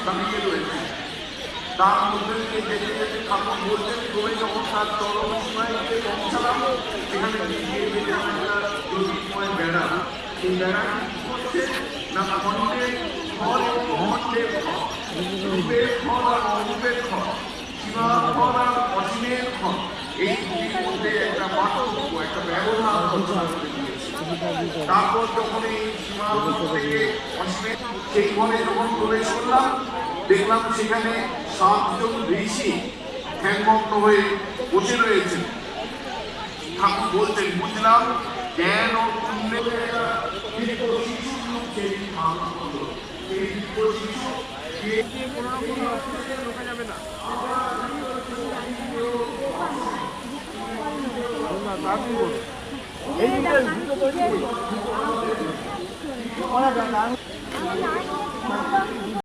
দাঁড়িয়ে রয়েছে। তার মধ্যে দিয়ে যেতে যেতে ঠাকুর বলছেন, তুমি যখন তার চরম সীমায় পৌঁছালাম, সেখানে গিয়ে দেখলাম একটা জ্যোতির্ময় বেড়া। এই বেড়া কি করছে না, খণ্ডের ফল এবং অখণ্ডের ফল, রূপের ফল আর অরূপের ফল, সীমার ফল আর অসীমের ফল, এই দুটির মধ্যে একটা পার্থক্য, একটা ব্যবধান রচনা করে দিয়েছে। তারপর যখন এই সীমার থেকে অসীমের সেই ফলে যখন প্রবেশ করলাম, দেখলাম সেখানে 7 জন ঋষি ধ্যানমগ্ন হয়ে বসে রয়েছে। ঠাকুর বলছেন, বুঝলাম জ্ঞান ও পুণ্যের একটা দিব্য শিশু সেই ধারণ করলো। সেই দিব্য শিশু ঢোকা যাবে না। এই